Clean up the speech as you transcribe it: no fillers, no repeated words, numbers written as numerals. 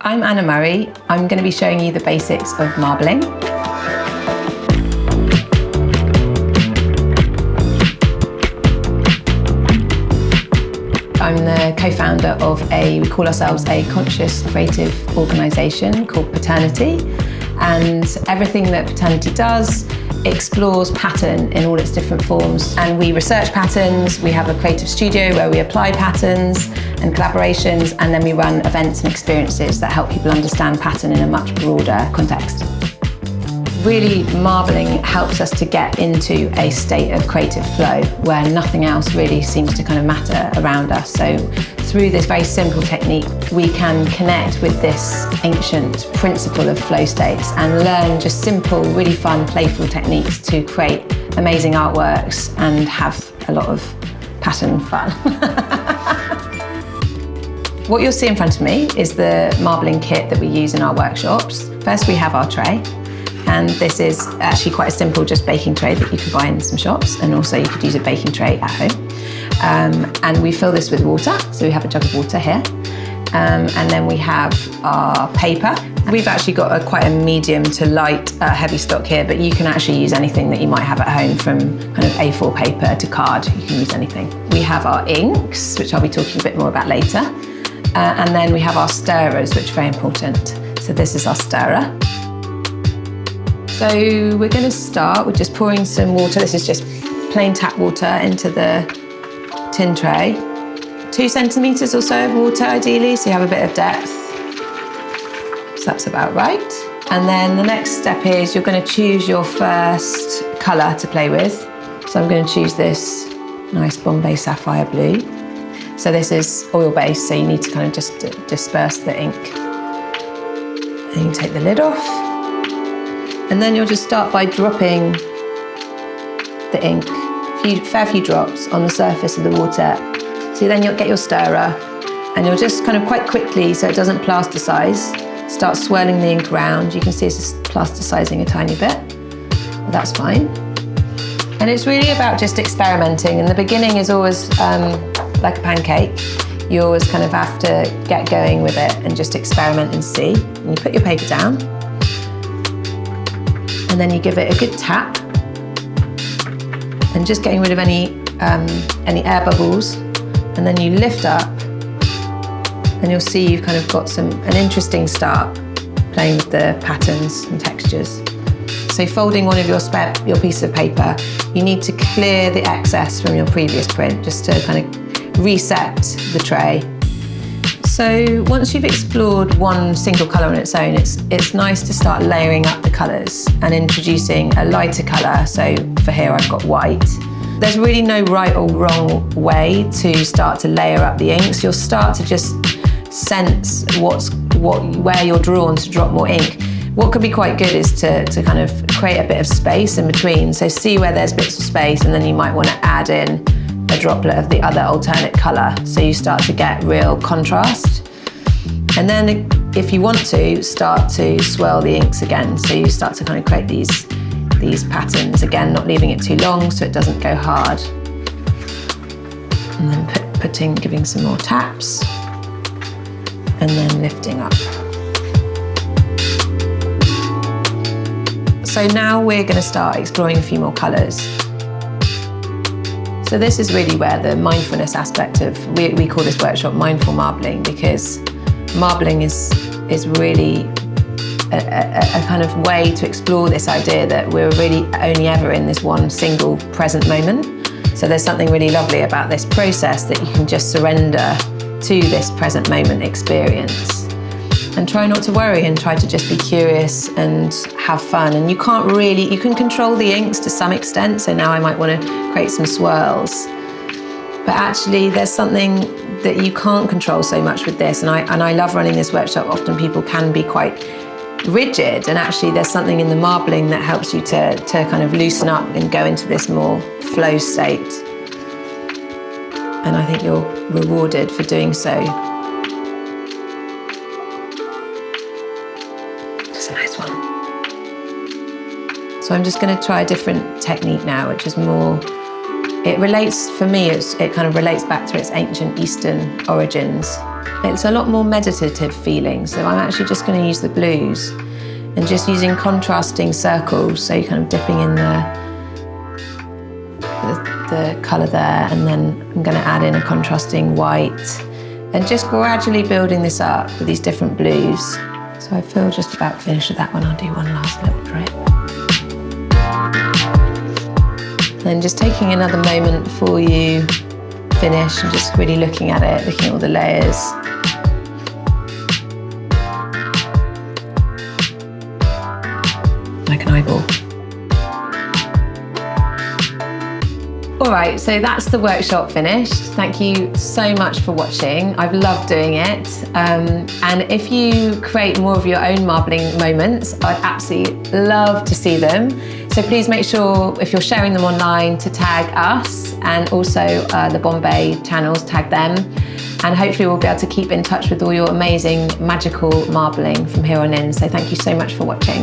I'm Anna Murray. I'm going to be showing you the basics of marbling. I'm the co-founder of we call ourselves a conscious creative organisation called Patternity. And everything that Patternity does explores pattern in all its different forms. And we research patterns, we have a creative studio where we apply patterns and collaborations, and then we run events and experiences that help people understand pattern in a much broader context. Really, marbling helps us to get into a state of creative flow where nothing else really seems to kind of matter around us. So through this very simple technique, we can connect with this ancient principle of flow states and learn just simple, really fun, playful techniques to create amazing artworks and have a lot of pattern fun. What you'll see in front of me is the marbling kit that we use in our workshops. First, we have our tray. And this is actually quite a simple just baking tray that you can buy in some shops, and also you could use a baking tray at home. And we fill this with water, so we have a jug of water here. And then we have our paper. We've actually got quite a medium to light heavy stock here, but you can actually use anything that you might have at home, from kind of A4 paper to card. You can use anything. We have our inks, which I'll be talking a bit more about later. And then we have our stirrers, which are very important. So this is our stirrer. So we're going to start with just pouring some water. This is just plain tap water into the tin tray. 2 centimetres or so of water ideally, so you have a bit of depth. So that's about right. And then the next step is you're going to choose your first colour to play with. So I'm going to choose this nice Bombay Sapphire blue. So this is oil-based, so you need to kind of just disperse the ink. And you take the lid off. And then you'll just start by dropping the ink, fair few drops on the surface of the water. So then you'll get your stirrer, and you'll just kind of quite quickly, so it doesn't plasticize, start swirling the ink around. You can see it's just plasticizing a tiny bit, but that's fine. And it's really about just experimenting, and the beginning is always like a pancake. You always kind of have to get going with it and just experiment and see. And you put your paper down, and then you give it a good tap, and just getting rid of any air bubbles. And then you lift up, and you'll see you've kind of got an interesting start playing with the patterns and textures. So folding one of your piece of paper, you need to clear the excess from your previous print just to kind of reset the tray. So once you've explored one single colour on its own, it's nice to start layering up the colours and introducing a lighter colour. So for here I've got white. There's really no right or wrong way to start to layer up the inks. You'll start to just sense where you're drawn to drop more ink. What could be quite good is to kind of create a bit of space in between. So see where there's bits of space, and then you might want to add in a droplet of the other alternate colour, so you start to get real contrast. And then if you want to, start to swirl the inks again, so you start to kind of create these patterns again, not leaving it too long so it doesn't go hard. And then giving some more taps, and then lifting up. So now we're going to start exploring a few more colours. So this is really where the mindfulness aspect of, we call this workshop mindful marbling, because marbling is really a kind of way to explore this idea that we're really only ever in this one single present moment. So there's something really lovely about this process, that you can just surrender to this present moment experience and try not to worry, and try to just be curious and have fun. And you can control the inks to some extent. So now I might want to create some swirls, but actually there's something that you can't control so much with this. And I love running this workshop. Often people can be quite rigid, and actually there's something in the marbling that helps you to kind of loosen up and go into this more flow state. And I think you're rewarded for doing so. It's a nice one. So I'm just going to try a different technique now, which is more, it relates, for me, it kind of relates back to its ancient Eastern origins. It's a lot more meditative feeling, so I'm actually just going to use the blues and just using contrasting circles, so you're kind of dipping in the colour there, and then I'm going to add in a contrasting white and just gradually building this up with these different blues. So I feel just about finished with that one. I'll do one last little drip. And just taking another moment before you finish and just really looking at it, looking at all the layers. Like an eyeball. All right, so that's the workshop finished. Thank you so much for watching. I've loved doing it. And if you create more of your own marbling moments, I'd absolutely love to see them. So please make sure, if you're sharing them online, to tag us, and also the Bombay channels, tag them. And hopefully we'll be able to keep in touch with all your amazing, magical marbling from here on in. So thank you so much for watching.